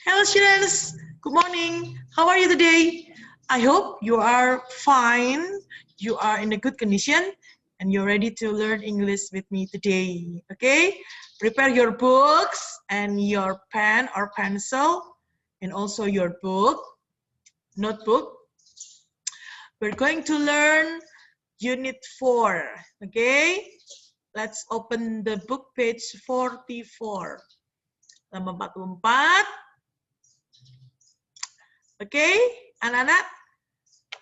Hello students, good morning. How are you today? I hope you are fine, you are in a good condition, and you're ready to learn English with me today. Okay? Prepare your books and your pen or pencil, and also your notebook. We're going to learn Unit 4. Okay? Let's open the book page 44. Halaman 44. Oke, anak-anak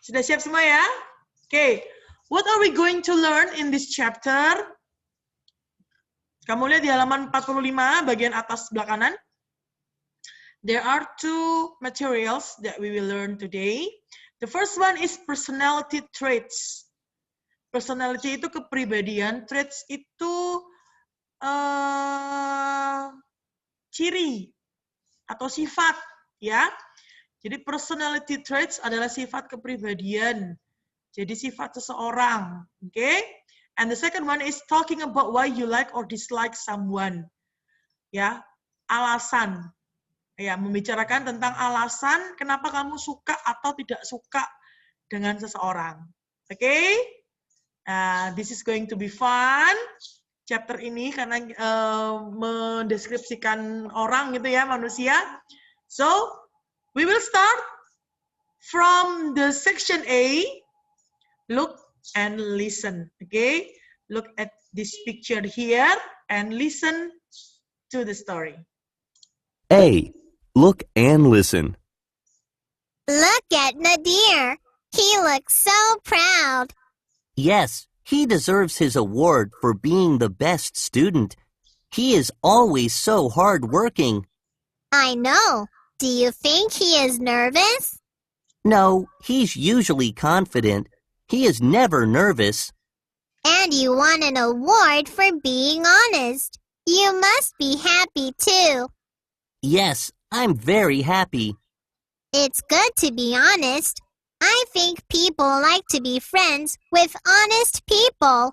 sudah siap semua ya? Oke, what are we going to learn in this chapter? Kamu lihat di halaman 45 bagian atas sebelah kanan. There are two materials that we will learn today. The first one is personality traits. Personality itu kepribadian, traits itu ciri atau sifat, ya. Jadi personality traits adalah sifat kepribadian. Jadi sifat seseorang, okay? And the second one is talking about why you like or dislike someone. Ya, alasan. Ya, membicarakan tentang alasan kenapa kamu suka atau tidak suka dengan seseorang. Okay? This is going to be fun. Chapter ini karena mendeskripsikan orang gitu ya, manusia. So, we will start from the section A. Look and listen. Okay? Look at this picture here and listen to the story. A. Look and listen. Look at Nadir. He looks so proud. Yes, he deserves his award for being the best student. He is always so hardworking. I know. Do you think he is nervous? No, he's usually confident. He is never nervous. And you won an award for being honest. You must be happy too. Yes, I'm very happy. It's good to be honest. I think people like to be friends with honest people.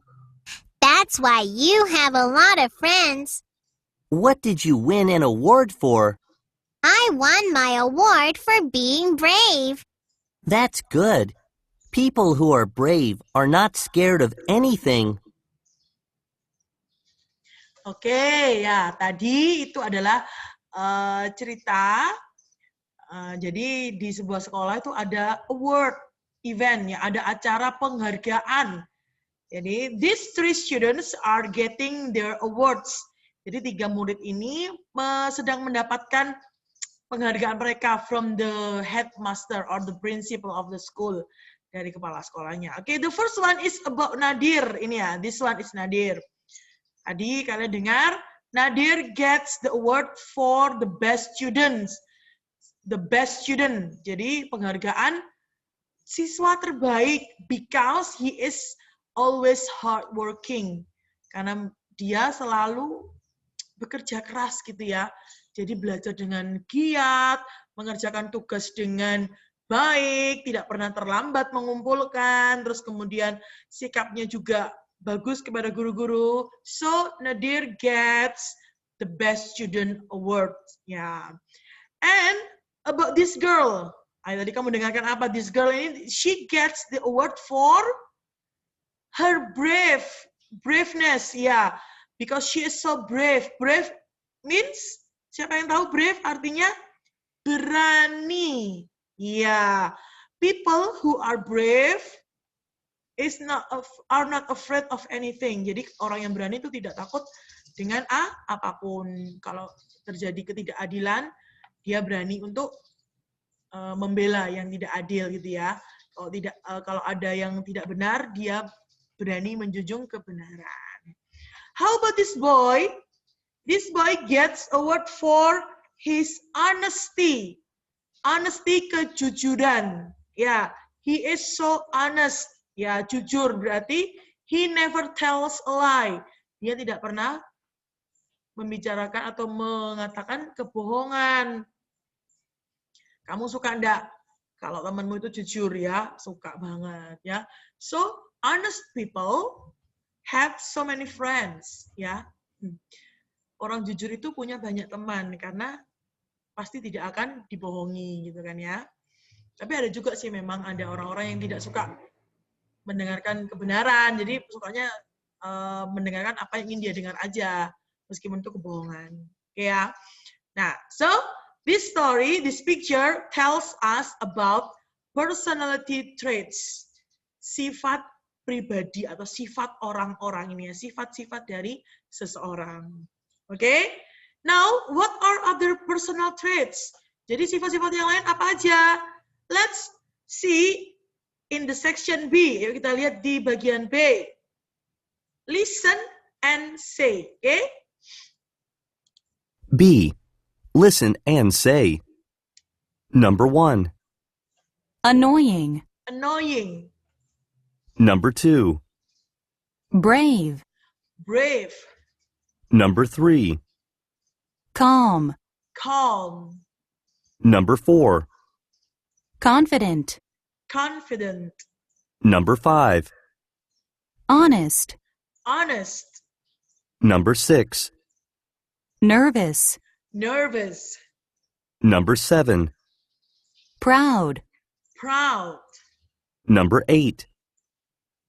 That's why you have a lot of friends. What did you win an award for? I won my award for being brave. That's good. People who are brave are not scared of anything. Oke, ya tadi itu adalah cerita. Jadi di sebuah sekolah itu ada award event, ya ada acara penghargaan. Jadi these three students are getting their awards. Jadi 3 murid ini sedang mendapatkan penghargaan mereka from the headmaster or the principal of the school, dari kepala sekolahnya. Okay, the first one is about Nadir. Ini ya, this one is Nadir. Tadi kalian dengar, Nadir gets the award for the best students. The best student. Jadi penghargaan siswa terbaik because he is always hardworking. Karena dia selalu bekerja keras gitu ya. Jadi belajar dengan giat, mengerjakan tugas dengan baik, tidak pernah terlambat mengumpulkan, terus kemudian sikapnya juga bagus kepada guru-guru. So Nadir gets the best student award. Ya. And about this girl, tadi kamu dengarkan apa? This girl ini, she gets the award for her braveness. Ya, because she is so brave. Brave means, siapa yang tahu brave artinya berani. Ya, people who are brave are not afraid of anything. Jadi orang yang berani itu tidak takut dengan apapun. Kalau terjadi ketidakadilan, dia berani untuk membela yang tidak adil gitu ya. Kalau ada yang tidak benar, dia berani menjunjung kebenaran. How about this boy? This boy gets award for his honesty. Honesty, kejujuran. Ya, he is so honest. Ya, jujur berarti he never tells a lie. Dia tidak pernah membicarakan atau mengatakan kebohongan. Kamu suka enggak? Kalau temanmu itu jujur ya, suka banget ya. So, honest people have so many friends ya. Orang jujur itu punya banyak teman karena pasti tidak akan dibohongi gitu kan ya. Tapi ada juga sih memang ada orang-orang yang tidak suka mendengarkan kebenaran, jadi sukanya mendengarkan apa yang ingin dia dengar aja, meskipun itu kebohongan. Oke ya. Nah, so this story, this picture tells us about personality traits, sifat pribadi atau sifat orang-orang ini ya, sifat-sifat dari seseorang. Oke? Now, what are other personal traits? Jadi sifat-sifat yang lain apa aja? Let's see in the section B. Yuk kita lihat di bagian B. Listen and say. Okay? B. Listen and say. Number 1. Annoying. Annoying. Number 2. Brave. Brave. Number 3. Calm. Calm. Number 4. Confident. Confident. Number 5. Honest. Honest. Number 6. Nervous. Nervous. Number 7. Proud. Proud. Number 8.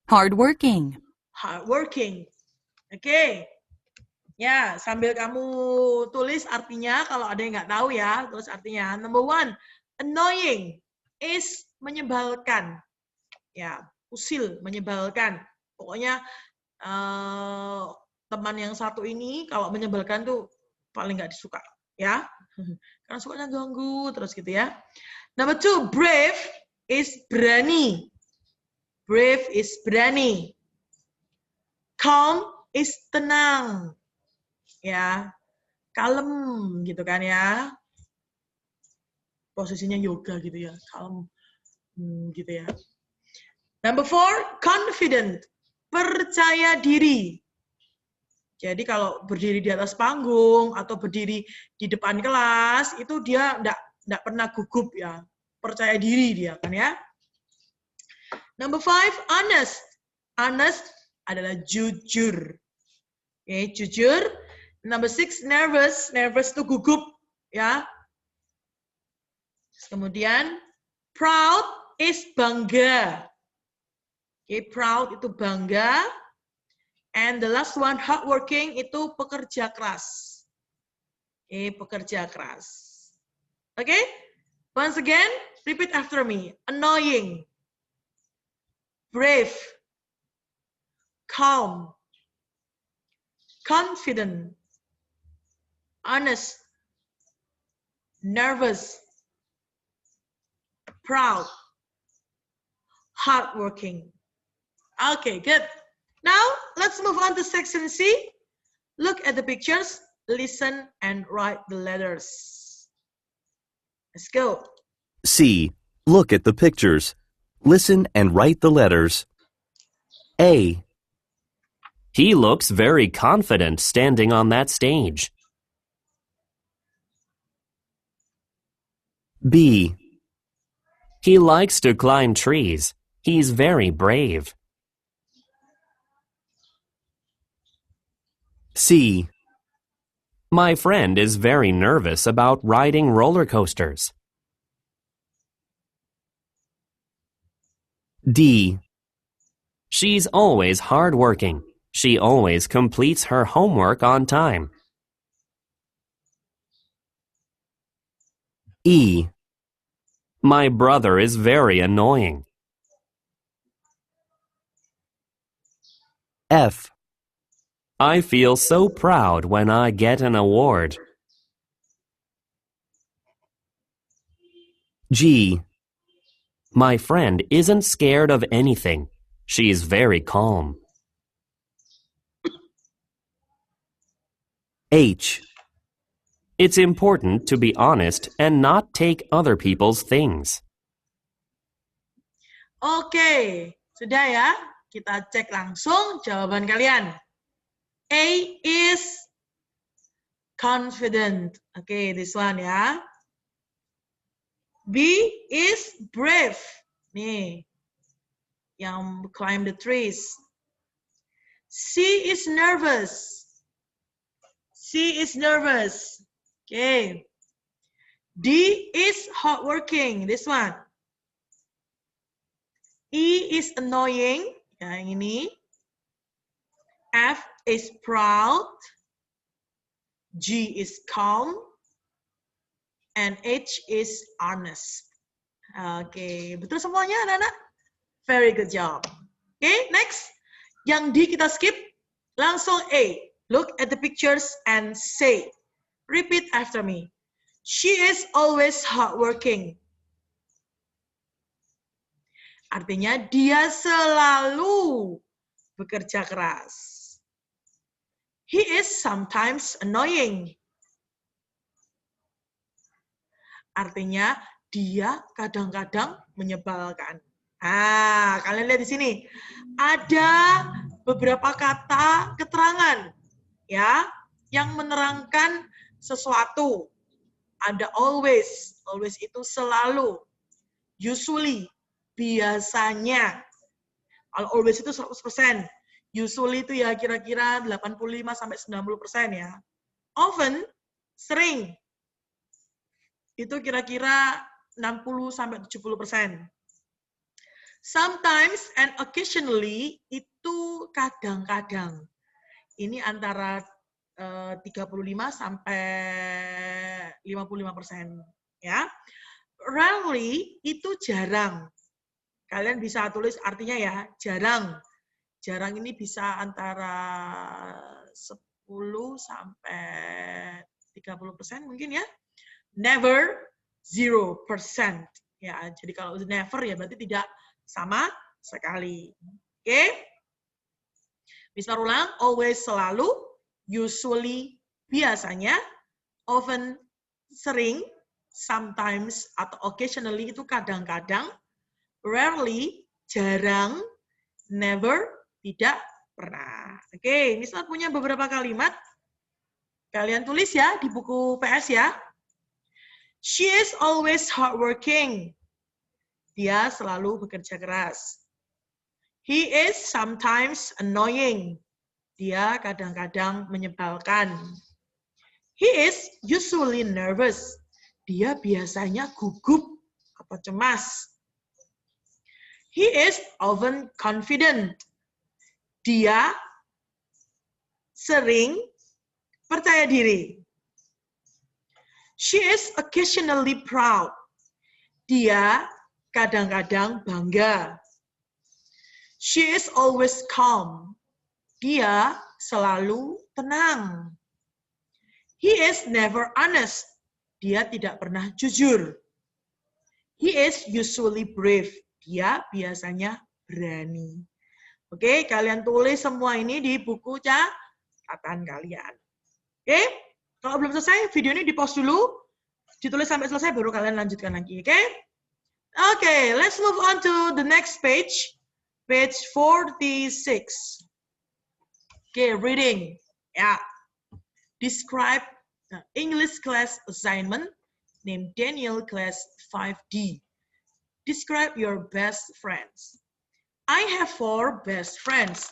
Hardworking. Hardworking. Oke. Ya, sambil kamu tulis artinya, kalau ada yang nggak tahu ya, tulis artinya. Number 1, annoying is menyebalkan. Ya, usil, menyebalkan. Pokoknya teman yang satu ini kalau menyebalkan tuh paling nggak disuka, ya. Karena sukanya ganggu terus gitu ya. Number 2, brave is berani. Brave is berani. Calm is tenang. Ya, kalem gitu kan ya. Posisinya yoga gitu ya, kalem gitu ya. Number 4, confident, percaya diri. Jadi kalau berdiri di atas panggung atau berdiri di depan kelas itu dia enggak pernah gugup ya, percaya diri dia kan ya. Number 5, honest. Honest adalah jujur. Oke, jujur. Number 6, nervous. Nervous itu gugup ya. Kemudian proud is bangga. Oke, proud itu bangga. And the last one, hardworking itu pekerja keras. Oke, pekerja keras. Oke? Once again, repeat after me. Annoying. Brave. Calm. Confident. Honest. Nervous. Proud. Hardworking. Okay, good. Now, let's move on to section C. Look at the pictures, listen, and write the letters. Let's go. C. Look at the pictures. Listen and write the letters. A. He looks very confident standing on that stage. B. He likes to climb trees. He's very brave. C. My friend is very nervous about riding roller coasters. D. She's always hardworking. She always completes her homework on time. E. My brother is very annoying. F. I feel so proud when I get an award. G. My friend isn't scared of anything. She's very calm. H. It's important to be honest and not take other people's things. Oke, sudah ya. Kita cek langsung jawaban kalian. A is confident. Oke, this one ya. B is brave. Nih, yang climb the trees. C is nervous. C is nervous. Okay. D is hardworking. This one. E is annoying. Yang ini. F is proud. G is calm. And H is honest. Oke, betul semuanya anak-anak? Very good job. Oke, next. Yang D kita skip. Langsung A. Look at the pictures and say. Repeat after me. She is always hardworking. Artinya dia selalu bekerja keras. He is sometimes annoying. Artinya dia kadang-kadang menyebalkan. Ah, kalian lihat di sini. Ada beberapa kata keterangan ya yang menerangkan sesuatu. Ada always, always itu selalu. Usually, biasanya. Kalau always itu 100%. Usually itu ya kira-kira 85-90% ya. Often, sering. Itu kira-kira 60-70%. Sometimes and occasionally itu kadang-kadang. Ini antara 35-55% ya. Rarely itu jarang. Kalian bisa tulis artinya ya, jarang. Jarang ini bisa antara 10-30% mungkin ya. Never 0%. Ya, jadi kalau never ya berarti tidak sama sekali. Oke? Bisa ulang, always selalu, usually biasanya, often sering, sometimes atau occasionally itu kadang-kadang, rarely jarang, never tidak pernah. Oke, ini Miss punya beberapa kalimat. Kalian tulis ya di buku PS ya. She is always hardworking. Dia selalu bekerja keras. He is sometimes annoying. Dia kadang-kadang menyebalkan. He is usually nervous. Dia biasanya gugup atau cemas. He is often confident. Dia sering percaya diri. She is occasionally proud. Dia kadang-kadang bangga. She is always calm. Dia selalu tenang. He is never honest. Dia tidak pernah jujur. He is usually brave. Dia biasanya berani. Oke, kalian tulis semua ini di buku catatan kalian. Oke, kalau belum selesai, video ini di-pause dulu. Ditulis sampai selesai, baru kalian lanjutkan lagi. Oke? Oke, let's move on to the next page. Page 46. Okay, reading. Yeah. Describe the English class assignment named Daniel class 5D. Describe your best friends. I have 4 best friends.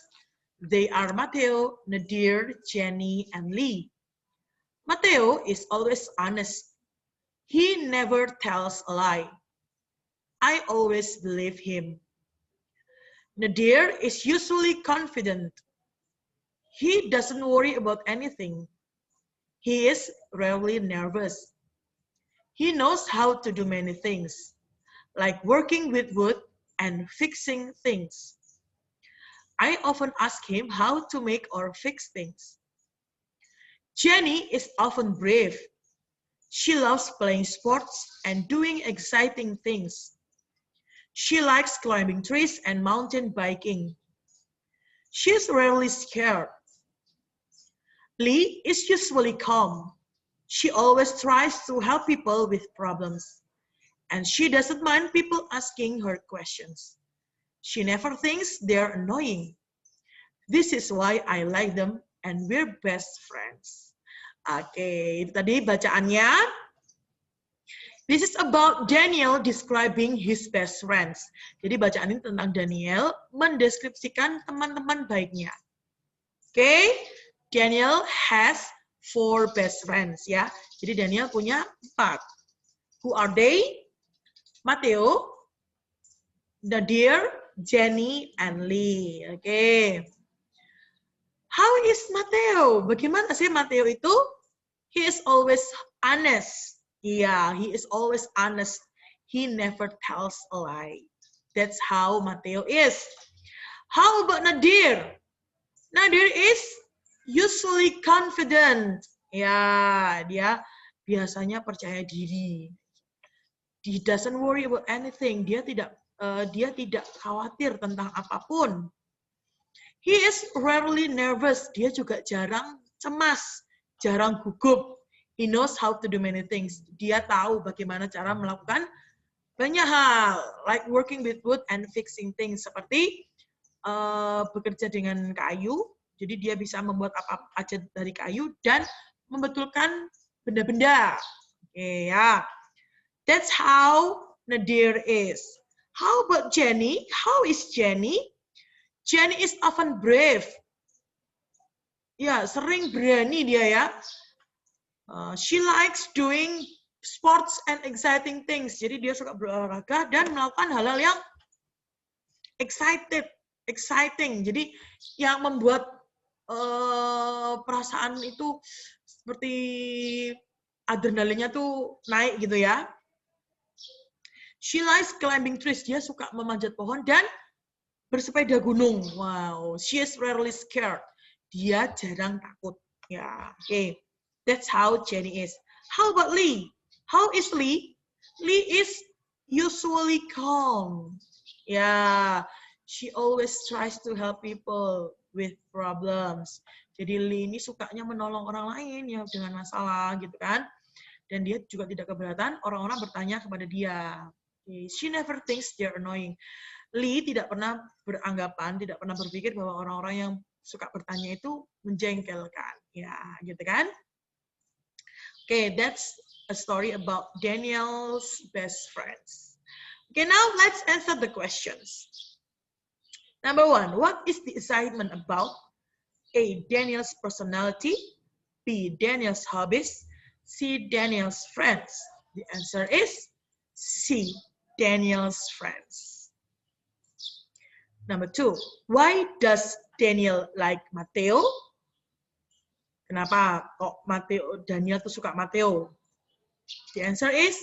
They are Mateo, Nadir, Jenny, and Lee. Mateo is always honest. He never tells a lie. I always believe him. Nadir is usually confident. He doesn't worry about anything. He is rarely nervous. He knows how to do many things, like working with wood and fixing things. I often ask him how to make or fix things. Jenny is often brave. She loves playing sports and doing exciting things. She likes climbing trees and mountain biking. She is rarely scared. Lee is usually calm. She always tries to help people with problems. And she doesn't mind people asking her questions. She never thinks they're annoying. This is why I like them and we're best friends. Oke, itu tadi bacaannya. This is about Daniel describing his best friends. Jadi bacaan ini tentang Daniel mendeskripsikan teman-teman baiknya. Oke, Daniel has 4 best friends ya. Jadi Daniel punya 4 Who are they? Matteo, Nadir, Jenny, and Lee. Okay. How is Matteo? Bagaimana sih Matteo itu? He is always honest. Yeah, he is always honest. He never tells a lie. That's how Matteo is. How about Nadir? Nadir is usually confident. Ya, dia biasanya percaya diri. He doesn't worry about anything. Dia tidak khawatir tentang apapun. He is rarely nervous. Dia juga jarang cemas, jarang gugup. He knows how to do many things. Dia tahu bagaimana cara melakukan banyak hal, like working with wood and fixing things, seperti bekerja dengan kayu. Jadi dia bisa membuat apa aja dari kayu dan membetulkan benda-benda. Okay, ya. That's how Nadir is. How about Jenny? How is Jenny? Jenny is often brave. Ya, sering berani dia ya. She likes doing sports and exciting things. Jadi dia suka berolahraga dan melakukan hal-hal yang exciting. Jadi yang membuat perasaan itu seperti adrenalinnya tuh naik gitu ya. She likes climbing trees. Dia suka memanjat pohon dan bersepeda gunung. Wow, she is rarely scared. Dia jarang takut. Ya, okay. That's how Jenny is. How about Lee? How is Lee? Lee is usually calm. Yeah, she always tries to help people with problems. Jadi Lee ini sukanya menolong orang lain ya dengan masalah gitu kan. Dan dia juga tidak keberatan orang-orang bertanya kepada dia. She never thinks they're annoying. Lee tidak pernah beranggapan, tidak pernah berpikir bahwa orang-orang yang suka bertanya itu menjengkelkan. Ya, gitu kan? Okay, that's a story about Daniel's best friends. Okay, now let's answer the questions. Number 1, what is the assignment about? A, Daniel's personality. B, Daniel's hobbies. C, Daniel's friends. The answer is C, Daniel's friends. Number 2, why does Daniel like Matteo? Kenapa kok Daniel tuh suka Matteo? The answer is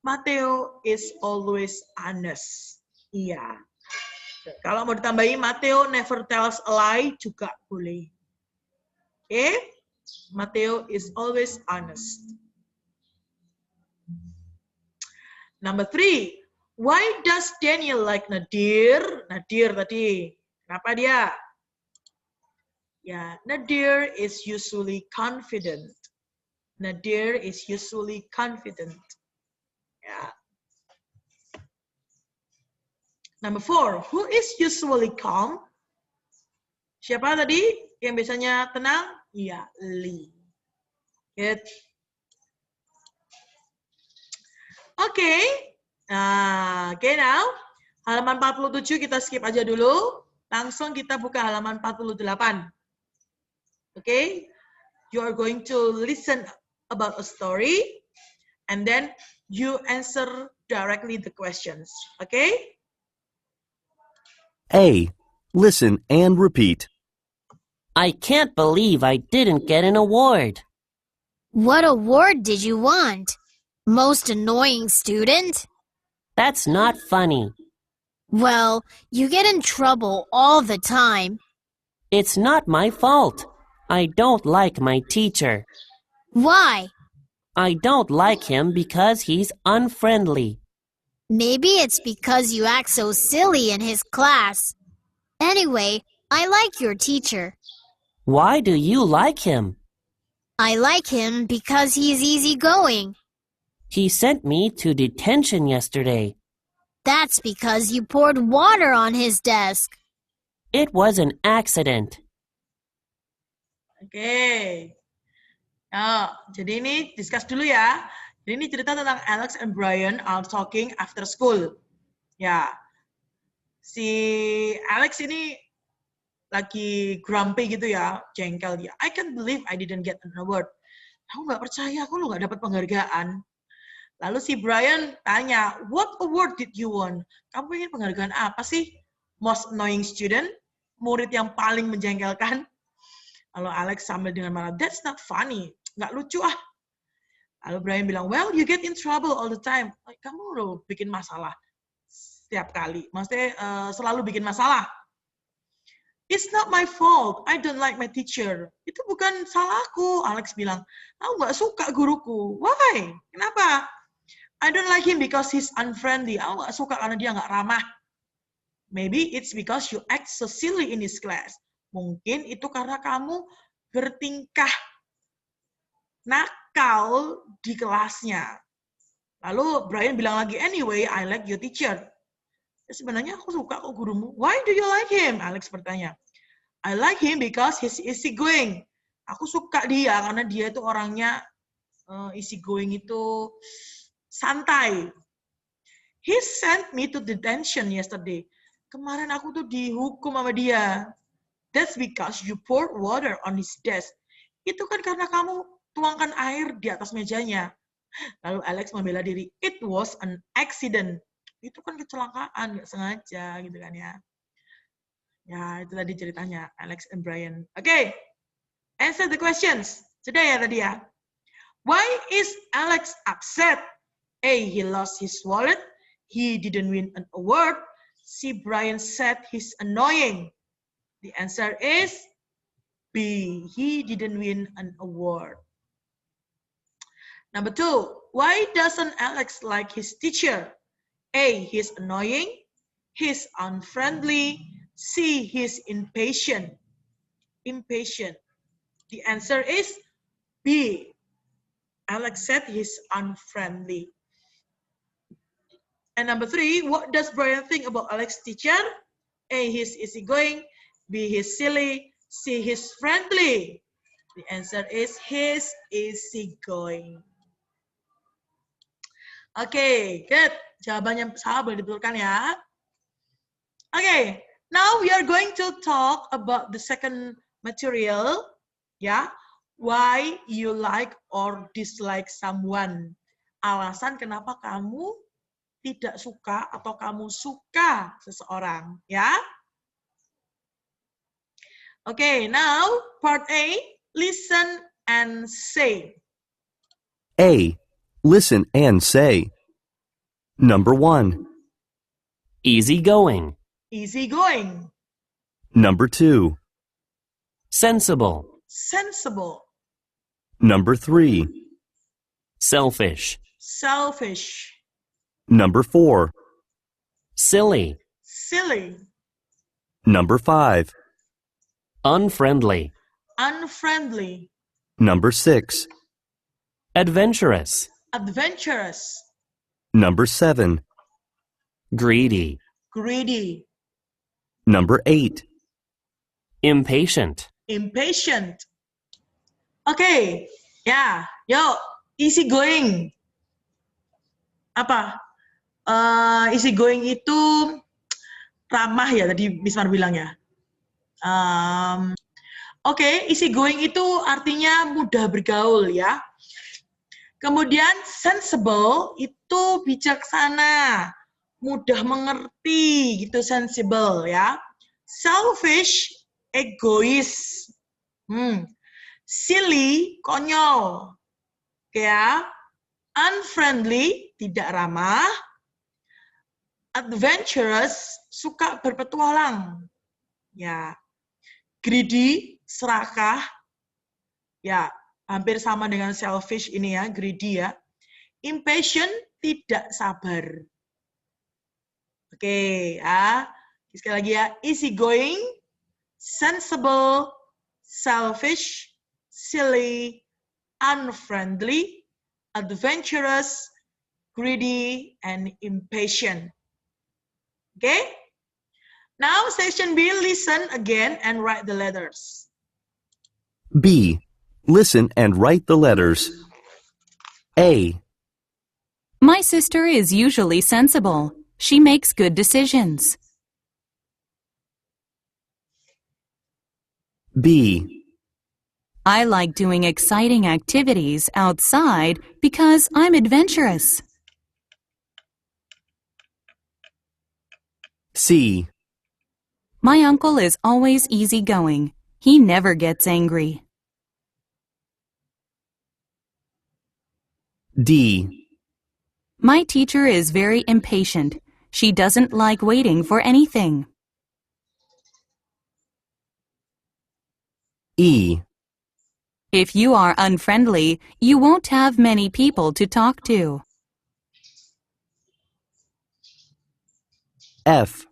Matteo is always honest. Iya. Kalau mau ditambahi Matteo never tells a lie juga boleh. Okay? Matteo is always honest. Number 3, why does Daniel like Nadir? Nadir tadi. Kenapa dia? Ya, Nadir is usually confident. Nadir is usually confident. Ya. Number 4, who is usually calm? Siapa tadi yang biasanya tenang? Ya, Lee. Good. Okay. Okay now. Halaman 47 kita skip aja dulu. Langsung kita buka halaman 48. Okay, you are going to listen about a story and then you answer directly the questions. Okay? A. Listen and repeat. I can't believe I didn't get an award. What award did you want? Most annoying student? That's not funny. Well, you get in trouble all the time. It's not my fault. I don't like my teacher. Why? I don't like him because he's unfriendly. Maybe it's because you act so silly in his class. Anyway, I like your teacher. Why do you like him? I like him because he's easygoing. He sent me to detention yesterday. That's because you poured water on his desk. It was an accident. Oke. Nah, jadi ini discuss dulu ya. Jadi ini cerita tentang Alex and Brian are talking after school. Ya. Si Alex ini lagi grumpy gitu ya, jengkel dia. I can't believe I didn't get an award. Aku nggak percaya, aku lo nggak dapat penghargaan. Lalu si Brian tanya, what award did you won? Kamu ingin penghargaan apa sih? Most annoying student? Murid yang paling menjengkelkan? Lalu Alex sambil dengan marah, that's not funny. Nggak lucu ah. Lalu Brian bilang, well, you get in trouble all the time. Kamu loh bikin masalah setiap kali. Maksudnya selalu bikin masalah. It's not my fault. I don't like my teacher. Itu bukan salahku, Alex bilang. Aku nggak suka guruku. Why? Kenapa? I don't like him because he's unfriendly. Aku nggak suka karena dia nggak ramah. Maybe it's because you act so silly in his class. Mungkin itu karena kamu bertingkah nakal di kelasnya. Lalu Brian bilang lagi, anyway, I like your teacher. Sebenarnya aku suka kok gurumu. Why do you like him? Alex bertanya. I like him because he's easygoing. Aku suka dia karena dia itu orangnya easygoing itu santai. He sent me to detention yesterday. Kemarin aku tuh dihukum sama dia. That's because you poured water on his desk. Itu kan karena kamu tuangkan air di atas mejanya. Lalu Alex membela diri. It was an accident. Itu kan kecelakaan, nggak sengaja gitu kan ya. Ya, itu tadi ceritanya Alex and Brian. Okay, answer the questions. Sudah ya tadi ya. Why is Alex upset? A, he lost his wallet. He didn't win an award. C, Brian said he's annoying. The answer is B, he didn't win an award. Number 2, why doesn't Alex like his teacher? A, he's annoying. He's unfriendly. C, he's impatient. Impatient. The answer is B. Alex said he's unfriendly. And number 3, what does Brian think about Alex's teacher? A, he's easygoing. B, he's silly. C, he's friendly. The answer is he's easygoing. Okay, good. Jawabannya salah boleh dibetulkan ya. Okay, now we are going to talk about the second material. Ya, why you like or dislike someone. Alasan kenapa kamu tidak suka atau kamu suka seseorang, ya. Okay, now part A, listen and say. A. Listen and say. Number 1. Easygoing. Easygoing. Number 2. Sensible. Sensible. Number 3. Selfish. Selfish. Number 4. Silly. Silly. Number 5. Unfriendly. Unfriendly. Number 6. Adventurous. Adventurous. Number 7. Greedy. Greedy. Number 8. Impatient. Impatient. Okay, ya, yuk, easygoing. Apa? Easygoing itu ramah ya, tadi Bismar bilang ya. Oke, easygoing itu artinya mudah bergaul ya. Kemudian sensible itu bijaksana, mudah mengerti gitu, sensible ya. Selfish, egois. Silly, konyol. Ya. Unfriendly, tidak ramah. Adventurous, suka berpetualang. Ya. Greedy, serakah. Ya, hampir sama dengan selfish ini ya, greedy ya. Impatient, tidak sabar. Oke, ya. Sekali lagi ya, easygoing, sensible, selfish, silly, unfriendly, adventurous, greedy, and impatient. Okay? Now, section B, listen again and write the letters. B. Listen and write the letters. A. My sister is usually sensible. She makes good decisions. B. I like doing exciting activities outside because I'm adventurous. C. My uncle is always easygoing. He never gets angry. D. My teacher is very impatient. She doesn't like waiting for anything. E. If you are unfriendly, you won't have many people to talk to. F.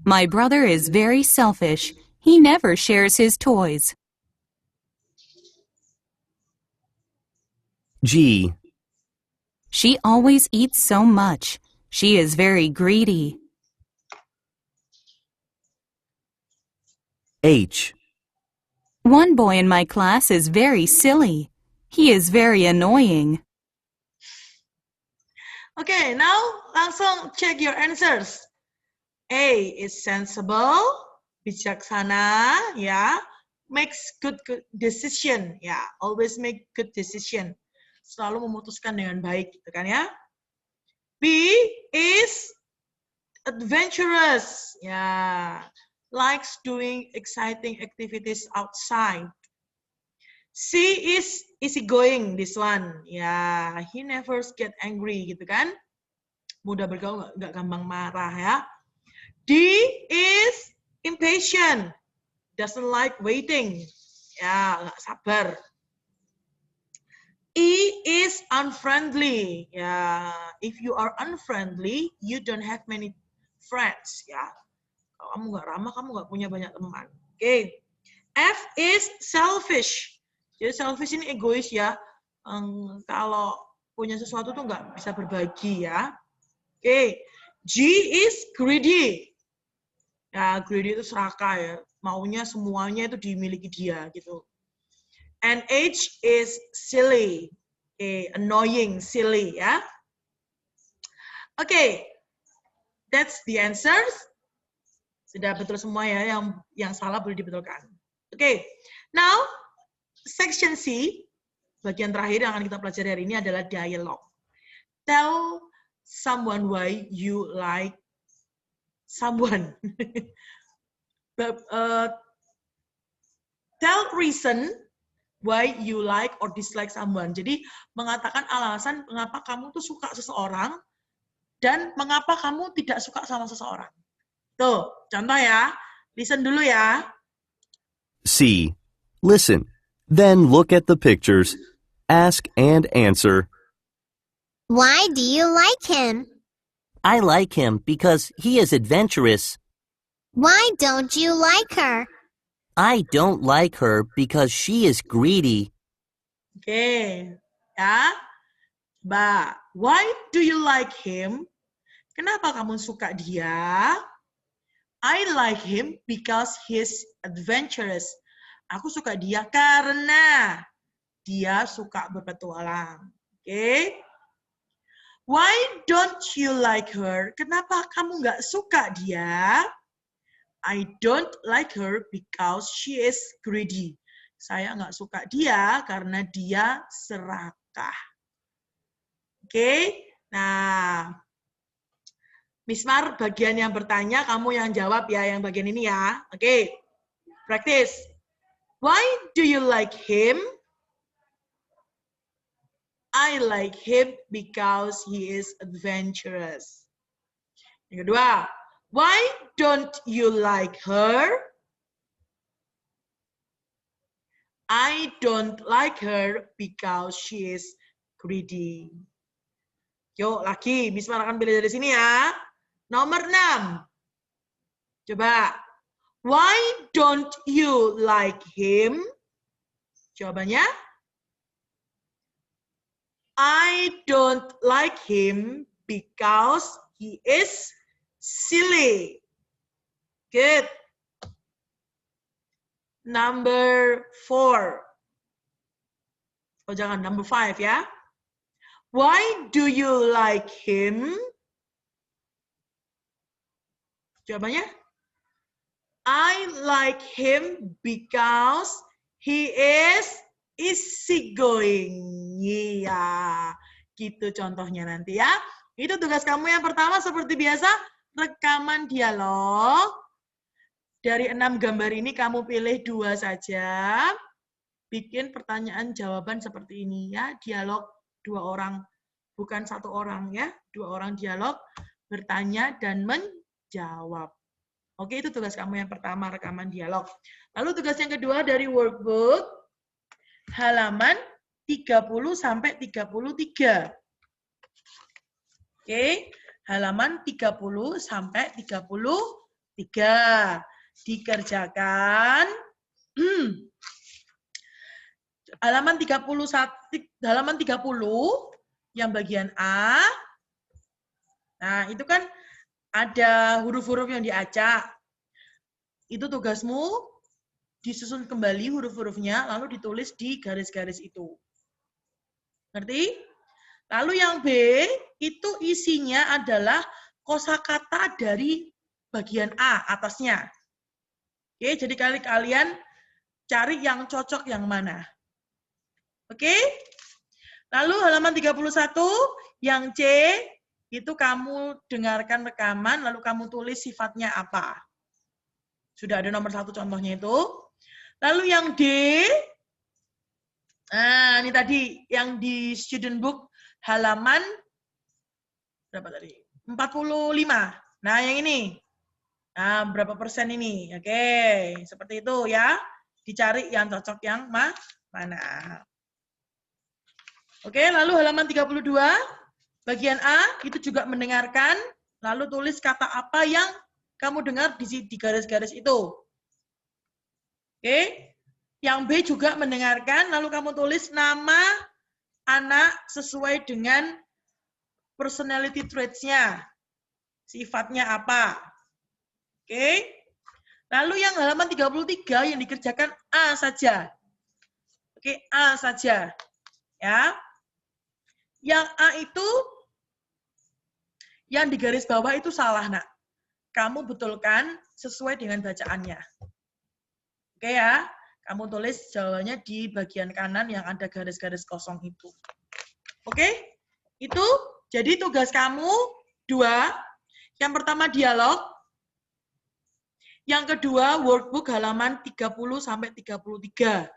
My brother is very selfish. He never shares his toys. G. She always eats so much. She is very greedy. H. One boy in my class is very silly. He is very annoying. Okay, now langsung check your answers. A is sensible, bijaksana, ya. Makes good decision, ya. Always make good decision. Selalu memutuskan dengan baik, gitu kan ya. B is adventurous, ya. Likes doing exciting activities outside. C is easygoing, this one. Ya, he never get angry, gitu kan. Mudah bergaul, nggak gampang marah ya. D is impatient, doesn't like waiting. Ya, nggak sabar. E is unfriendly. Ya, if you are unfriendly, you don't have many friends. Ya, kalau kamu nggak ramah, kamu nggak punya banyak teman. Oke. F is selfish. Jadi selfish ini egois ya. Kalau punya sesuatu tuh nggak bisa berbagi ya. Oke. G is greedy. Ya, greedy itu serakah ya. Maunya semuanya itu dimiliki dia gitu. And H is silly. Annoying, silly ya. Oke. That's the answers. Sudah betul semua ya, yang salah boleh dibetulkan. Oke. Now, section C, bagian terakhir yang akan kita pelajari hari ini adalah dialog. Tell someone why you like someone. Tell reason why you like or dislike someone. Jadi mengatakan alasan mengapa kamu tuh suka seseorang dan mengapa kamu tidak suka sama seseorang. Tuh, contoh ya. Listen dulu ya. C. Listen. Then look at the pictures. Ask and answer. Why do you like him? I like him because he is adventurous. Why don't you like her? I don't like her because she is greedy. Oke. Ya. Coba. Why do you like him? Kenapa kamu suka dia? I like him because he's adventurous. Aku suka dia karena dia suka berpetualang. Oke. Why don't you like her? Kenapa kamu nggak suka dia? I don't like her because she is greedy. Saya nggak suka dia karena dia serakah. Oke. Nah, Miss Mar bagian yang bertanya, kamu yang jawab ya, yang bagian ini ya. Oke. Practice. Why do you like him? I like him because he is adventurous. Yang kedua, why don't you like her? I don't like her because she is greedy. Yuk, lagi. Miss Mar akan pilih dari sini ya. Nomor 6. Coba. Why don't you like him? Jawabannya. I don't like him because he is silly. Good. Number 4. Oh, jangan. Number 5 ya. Why do you like him? Jawabannya. I like him because he is easygoing. Iya. Gitu contohnya nanti ya. Itu tugas kamu yang pertama seperti biasa. rekaman dialog. Dari 6 gambar ini kamu pilih 2 saja. Bikin pertanyaan jawaban seperti ini ya. Dialog 2 orang, bukan 1 orang ya. 2 orang dialog, bertanya dan menjawab. Oke, itu tugas kamu yang pertama, rekaman dialog. Lalu tugas yang kedua dari workbook, halaman 30 sampai 33. Oke, halaman 30 sampai 33. Dikerjakan. Halaman 30 yang bagian A. Nah, itu kan ada huruf-huruf yang diacak. Itu tugasmu disusun kembali huruf-hurufnya lalu ditulis di garis-garis itu. Ngerti? Lalu yang B itu isinya adalah kosakata dari bagian A atasnya. Oke, jadi kalian cari yang cocok yang mana. Oke? Lalu halaman 31 yang C itu kamu dengarkan rekaman lalu kamu tulis sifatnya apa. Sudah ada nomor 1 contohnya itu. Lalu yang D, nah ini tadi yang di student book halaman berapa tadi? 45. Nah yang ini. Nah, berapa persen ini? Oke, seperti itu ya. Dicari yang cocok yang mana. Oke, lalu halaman 32, bagian A, itu juga mendengarkan, lalu tulis kata apa yang kamu dengar di garis-garis itu. Oke, yang B juga mendengarkan, lalu kamu tulis nama anak sesuai dengan personality traits-nya. Sifatnya apa. Oke, lalu yang halaman 33 yang dikerjakan A saja. Oke, A saja. Ya. Yang A itu, yang di garis bawah itu salah, nak. Kamu betulkan sesuai dengan bacaannya. Oke ya, kamu tulis jawabannya di bagian kanan yang ada garis-garis kosong itu. Oke, itu jadi tugas kamu 2. Yang pertama dialog. Yang kedua, workbook halaman 30 sampai 33.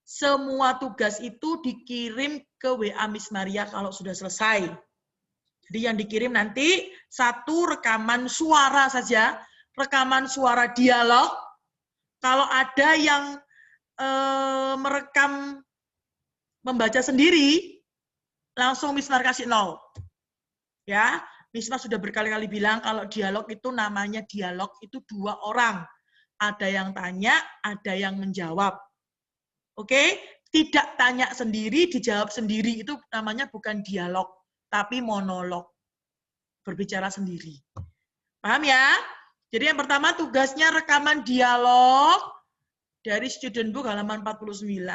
Semua tugas itu dikirim ke WA Miss Maria kalau sudah selesai. Jadi yang dikirim nanti 1 rekaman suara saja, rekaman suara dialog. Kalau ada yang merekam membaca sendiri, langsung Miss Maria kasih 0. Ya. Misma sudah berkali-kali bilang kalau dialog itu namanya dialog itu 2 orang. Ada yang tanya, ada yang menjawab. Oke? Tidak tanya sendiri, dijawab sendiri. Itu namanya bukan dialog, tapi monolog. Berbicara sendiri. Paham ya? Jadi yang pertama tugasnya rekaman dialog dari student book halaman 49,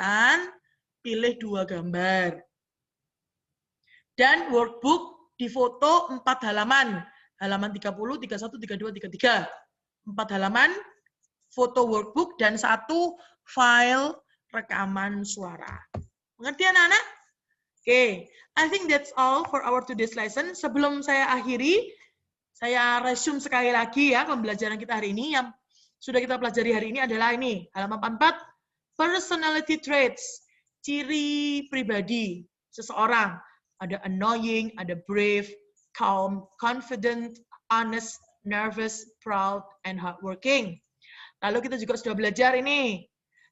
pilih 2 gambar. Dan workbook di foto 4 halaman. Halaman 30, 31, 32, 33. 4 halaman, foto workbook, dan 1 file rekaman suara. Mengerti anak-anak? Oke, I think that's all for our today's lesson. Sebelum saya akhiri, saya resume sekali lagi ya pembelajaran kita hari ini. Yang sudah kita pelajari hari ini adalah ini, halaman 44, personality traits, ciri pribadi seseorang. Ada annoying, ada brave, calm, confident, honest, nervous, proud, and hardworking. Lalu kita juga sudah belajar ini.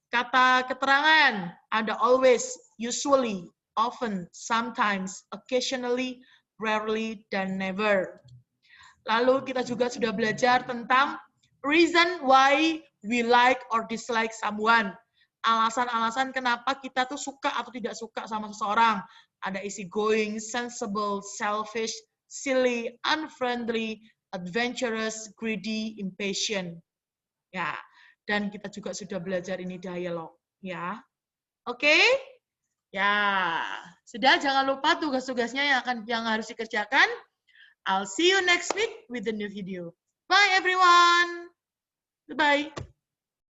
Kata keterangan, ada always, usually, often, sometimes, occasionally, rarely, dan never. Lalu kita juga sudah belajar tentang reason why we like or dislike someone. Alasan-alasan kenapa kita tuh suka atau tidak suka sama seseorang. Ada easygoing, sensible, selfish, silly, unfriendly, adventurous, greedy, impatient. Ya, dan kita juga sudah belajar ini dialog. Ya, oke? Ya, sudah. Jangan lupa tugas-tugasnya yang harus dikerjakan. I'll see you next week with the new video. Bye everyone. Goodbye.